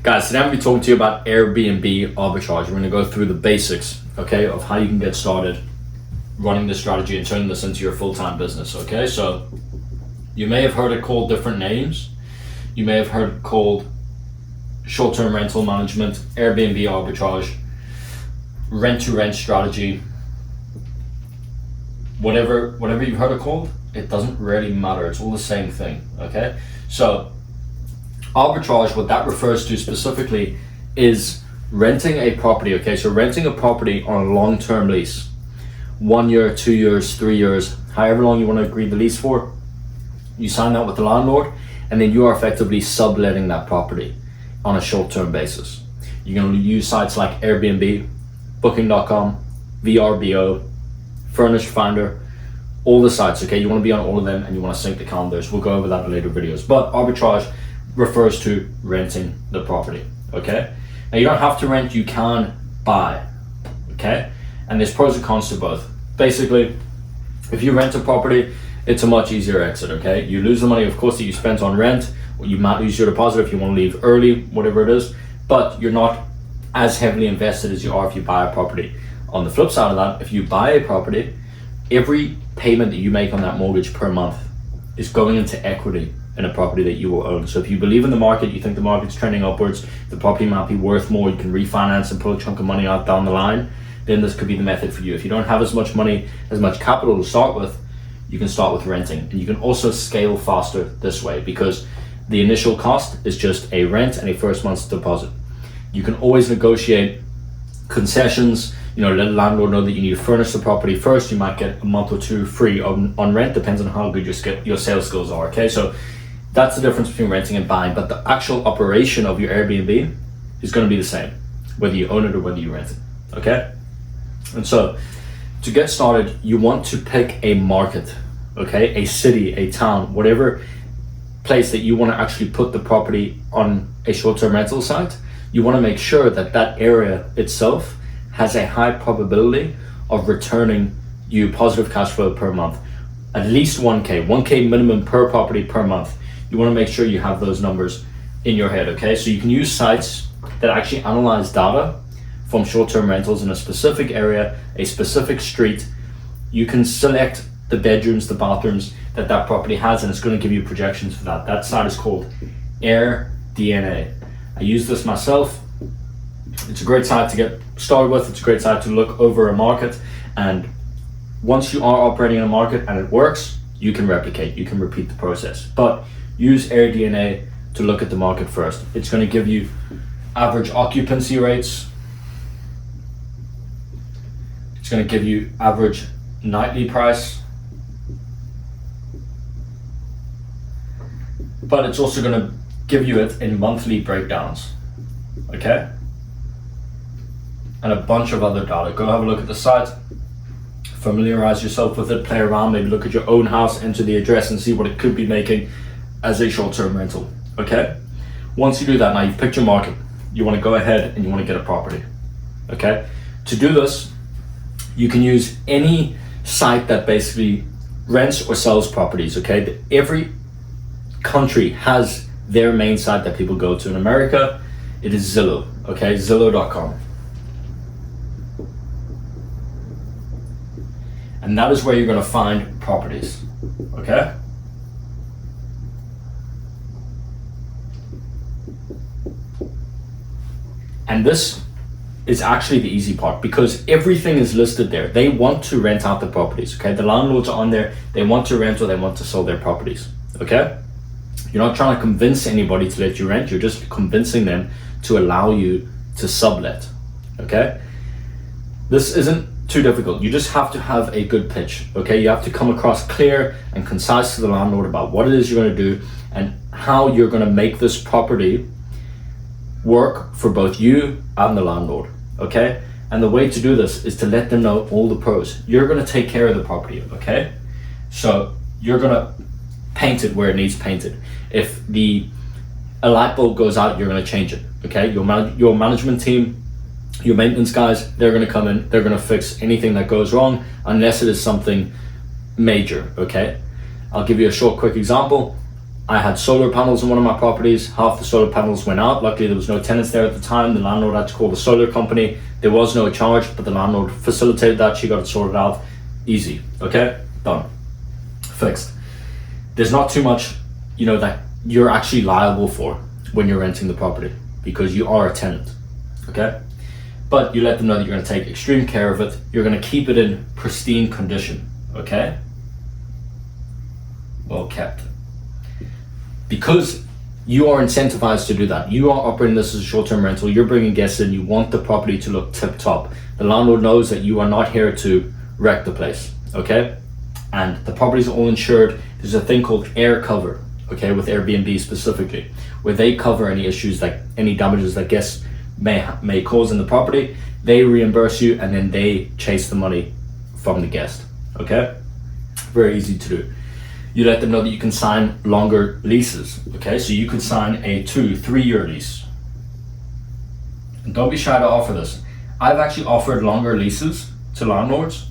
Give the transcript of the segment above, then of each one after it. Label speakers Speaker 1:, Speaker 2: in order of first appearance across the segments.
Speaker 1: Guys, today I'm going to be talking to you about Airbnb arbitrage. We're going to go through the basics, okay, of how you can get started running this strategy and turning this into your full-time business, okay? So you may have heard it called different names. You may have heard it called short-term rental management, Airbnb arbitrage, rent-to-rent strategy, whatever you've heard it called, it doesn't really matter. It's all the same thing, okay? So arbitrage, what that refers to specifically is renting a property, okay? So renting a property on a long-term lease, 1 year, 2 years, 3 years, however long you want to agree the lease for. You sign that with the landlord, and then you are effectively subletting that property on a short-term basis. You're going to use sites like Airbnb, Booking.com, VRBO, Furnished Finder, all the sites, okay? You want to be on all of them and you want to sync the calendars. We'll go over that in later videos. But arbitrage refers to renting the property, okay? Now you don't have to rent, you can buy, okay? And there's pros and cons to both. Basically, if you rent a property, it's a much easier exit, okay? You lose the money, of course, that you spent on rent, or you might lose your deposit if you want to leave early, whatever it is, but you're not as heavily invested as you are if you buy a property. On the flip side of that, if you buy a property, every payment that you make on that mortgage per month is going into equity in a property that you will own. So if you believe in the market, you think the market's trending upwards, the property might be worth more, you can refinance and pull a chunk of money out down the line, then this could be the method for you. If you don't have as much money, as much capital to start with, you can start with renting. And you can also scale faster this way because the initial cost is just a rent and a first month's deposit. You can always negotiate concessions, let the landlord know that you need to furnish the property first. You might get a month or two free on rent, depends on how good your sales skills are, okay? So that's the difference between renting and buying, but the actual operation of your Airbnb is going to be the same, whether you own it or whether you rent it, okay? And so to get started, you want to pick a market, okay? A city, a town, whatever place that you want to actually put the property on a short-term rental site. You want to make sure that that area itself has a high probability of returning you positive cash flow per month. At least 1K minimum per property per month. You want to make sure you have those numbers in your head, okay? So you can use sites that actually analyze data from short-term rentals in a specific area, a specific street. You can select the bedrooms, the bathrooms that property has, and it's going to give you projections for that. That site is called AirDNA. I use this myself. It's a great site to get started with. It's a great site to look over a market, and once you are operating in a market and it works, you can replicate, you can repeat the process. But use AirDNA to look at the market first. It's going to give you average occupancy rates. It's going to give you average nightly price, but it's also going to give you it in monthly breakdowns, okay? And a bunch of other data. Go have a look at the site, familiarize yourself with it, play around, maybe look at your own house, enter the address and see what it could be making as a short-term rental, okay? Once you do that, now you've picked your market, you want to go ahead and you want to get a property, okay? To do this, you can use any site that basically rents or sells properties, okay? Every country has their main site that people go to. In America, it is Zillow, okay? Zillow.com. And that is where you're going to find properties, okay? And this is actually the easy part because everything is listed there. They want to rent out the properties, okay? The landlords are on there. They want to rent or they want to sell their properties, okay? You're not trying to convince anybody to let you rent. You're just convincing them to allow you to sublet, okay? This isn't too difficult. You just have to have a good pitch, okay? You have to come across clear and concise to the landlord about what it is you're going to do and how you're going to make this property work for both you and the landlord, okay? And the way to do this is to let them know all the pros. You're going to take care of the property, okay? So you're going to paint it where it needs painted. If a light bulb goes out, you're going to change it, okay? Your management team, your maintenance guys, they're going to come in, they're going to fix anything that goes wrong unless it is something major, okay? I'll give you a short quick example. I had solar panels on one of my properties. Half the solar panels went out. Luckily, there was no tenants there at the time. The landlord had to call the solar company. There was no charge, but the landlord facilitated that. She got it sorted out. Easy. Okay? Done. Fixed. There's not too much, that you're actually liable for when you're renting the property, because you are a tenant. Okay? But you let them know that you're going to take extreme care of it. You're going to keep it in pristine condition. Okay? Well kept. Because you are incentivized to do that. You are operating this as a short-term rental. You're bringing guests in. You want the property to look tip-top. The landlord knows that you are not here to wreck the place. Okay? And the properties are all insured. There's a thing called air cover. Okay? With Airbnb specifically, where they cover any issues, like any damages that guests may cause in the property. They reimburse you, and then they chase the money from the guest. Okay? Very easy to do. You let them know that you can sign longer leases. Okay, so you could sign a 2-3 year lease. And don't be shy to offer this. I've actually offered longer leases to landlords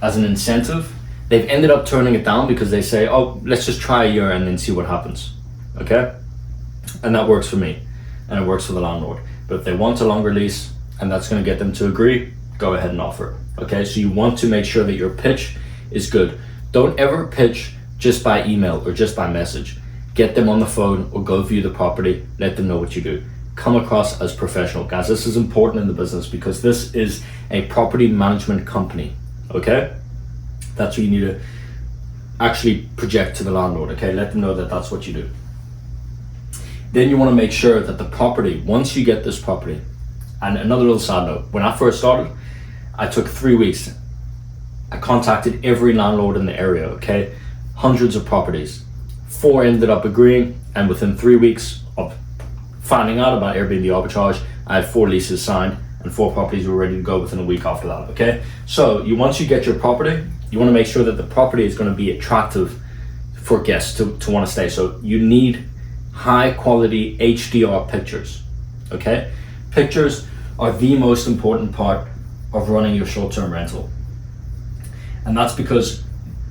Speaker 1: as an incentive. They've ended up turning it down because they say, oh, let's just try a year and then see what happens. Okay? And that works for me, and it works for the landlord. But if they want a longer lease and that's going to get them to agree, go ahead and offer. Okay, so you want to make sure that your pitch is good. Don't ever pitch just by email or just by message. Get them on the phone or go view the property. Let them know what you do. Come across as professional. Guys, this is important in the business because this is a property management company. Okay? That's what you need to actually project to the landlord. Okay? Let them know that that's what you do. Then you want to make sure that the property, once you get this property, and another little side note, when I first started, I took 3 weeks. I contacted every landlord in the area, okay? Hundreds of properties. 4 ended up agreeing, and within 3 weeks of finding out about Airbnb Arbitrage, I had 4 leases signed and 4 properties were ready to go within a week after that, okay? So once you get your property, you want to make sure that the property is going to be attractive for guests to want to stay. So you need high quality HDR pictures, okay? Pictures are the most important part of running your short-term rental. And that's because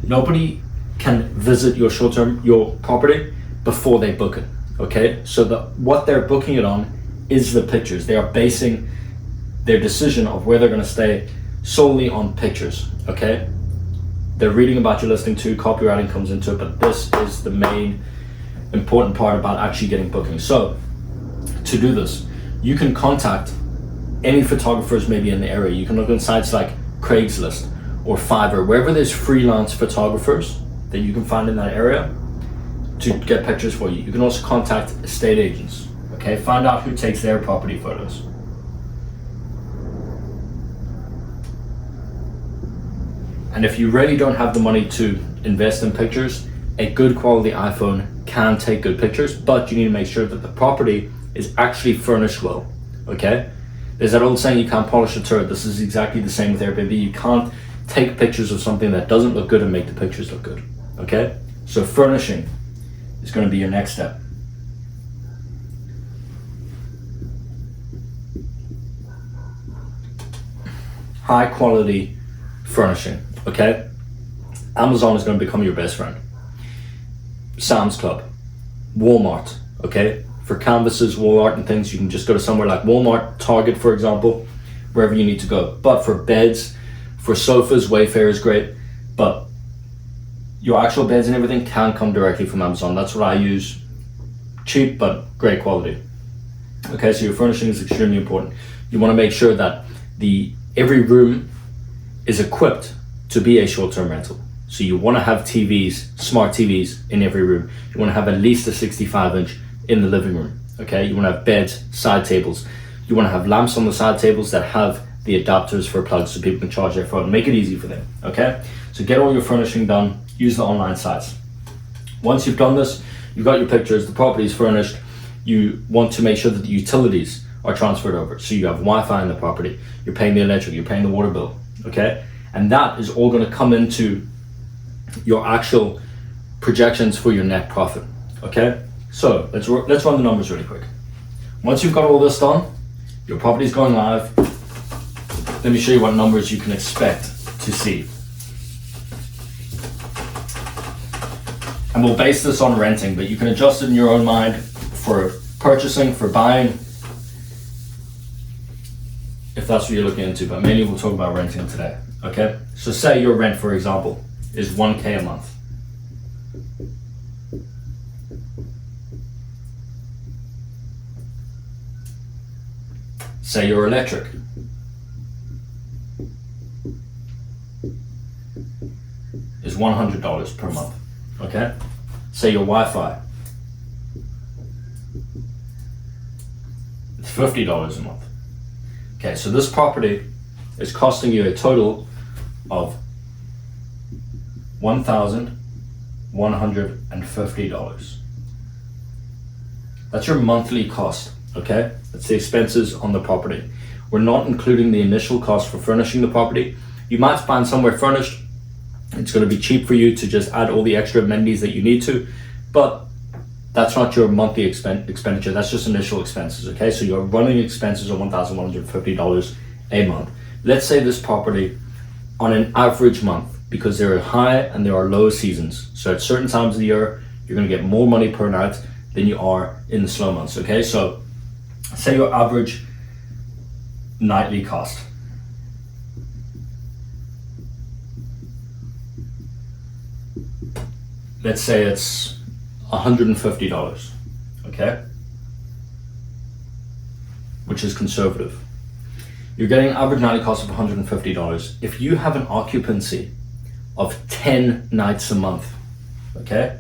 Speaker 1: nobody can visit your property before they book it. Okay, so what they're booking it on is the pictures. They are basing their decision of where they're going to stay solely on pictures. Okay, they're reading about your listing too. Copywriting comes into it, but this is the main important part about actually getting bookings. So to do this, you can contact any photographers maybe in the area. You can look on sites like Craigslist or Fiverr, wherever there's freelance photographers that you can find in that area to get pictures for you. You can also contact estate agents, okay? Find out who takes their property photos. And if you really don't have the money to invest in pictures, a good quality iPhone can take good pictures, but you need to make sure that the property is actually furnished well, okay? There's that old saying, you can't polish a turd. This is exactly the same with Airbnb. You can't take pictures of something that doesn't look good and make the pictures look good. Okay, so furnishing is going to be your next step. High quality furnishing. Okay, Amazon is going to become your best friend. Sam's Club, Walmart. Okay, for canvases, wall art and things, you can just go to somewhere like Walmart, Target, for example, wherever you need to go. But for beds, for sofas, Wayfair is great, but your actual beds and everything can come directly from Amazon. That's what I use. Cheap, but great quality. Okay, so your furnishing is extremely important. You want to make sure that every room is equipped to be a short-term rental. So you want to have TVs, smart TVs in every room. You want to have at least a 65-inch in the living room. Okay, you want to have beds, side tables. You want to have lamps on the side tables that have the adapters for plugs so people can charge their phone. Make it easy for them. Okay, so get all your furnishing done. Use the online sites. Once you've done this, you've got your pictures, the property is furnished. You want to make sure that the utilities are transferred over. So you have Wi-Fi in the property, you're paying the electric, you're paying the water bill, okay? And that is all going to come into your actual projections for your net profit, okay? So let's run the numbers really quick. Once you've got all this done, your property is going live. Let me show you what numbers you can expect to see. And we'll base this on renting, but you can adjust it in your own mind for purchasing, for buying, if that's what you're looking into, but mainly we'll talk about renting today, okay? So say your rent, for example, is 1K a month. Say your electric is $100 per month, okay? Say your Wi-Fi, it's $50 a month. Okay, so this property is costing you a total of $1,150. That's your monthly cost, okay? That's the expenses on the property. We're not including the initial cost for furnishing the property. You might find somewhere furnished. It's going to be cheap for you to just add all the extra amenities that you need to, but that's not your monthly expenditure. That's just initial expenses, okay? So your running expenses are $1,150 a month. Let's say this property on an average month, because there are high and there are low seasons. So at certain times of the year, you're going to get more money per night than you are in the slow months, okay? So say your average nightly cost. Let's say it's $150, okay? Which is conservative. You're getting an average nightly cost of $150. If you have an occupancy of 10 nights a month, okay?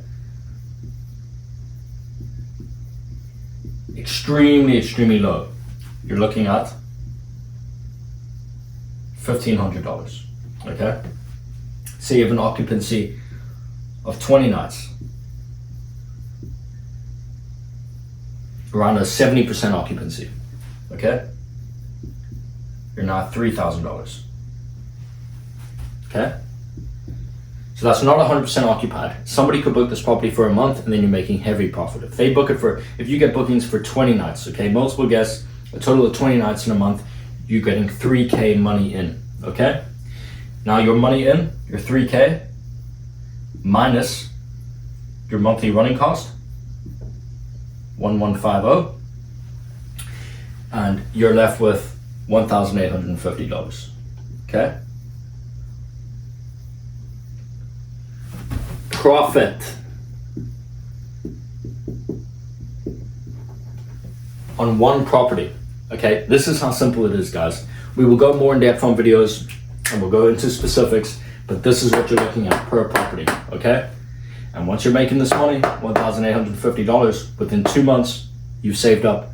Speaker 1: Extremely low. You're looking at $1,500, okay? Say you have an occupancy of 20 nights, around a 70% occupancy, okay? You're now at $3,000, okay? So that's not 100% occupied. Somebody could book this property for a month and then you're making heavy profit. If you get bookings for 20 nights, okay, multiple guests, a total of 20 nights in a month, you're getting 3K money in, okay? Now your money in, your 3K, minus your monthly running cost, 1,150, and you're left with $1,850, okay? Profit on one property, okay? This is how simple it is, guys. We will go more in depth on videos and we'll go into specifics, but this is what you're looking at per property, okay? And once you're making this money, $1,850, within 2 months, you've saved up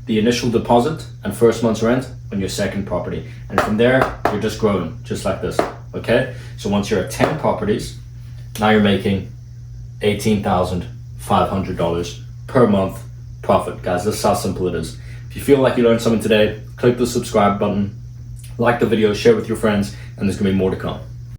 Speaker 1: the initial deposit and first month's rent on your second property. And from there, you're just growing, just like this, okay? So once you're at 10 properties, now you're making $18,500 per month profit. Guys, this is how simple it is. If you feel like you learned something today, click the subscribe button, like the video, share with your friends, and there's gonna be more to come.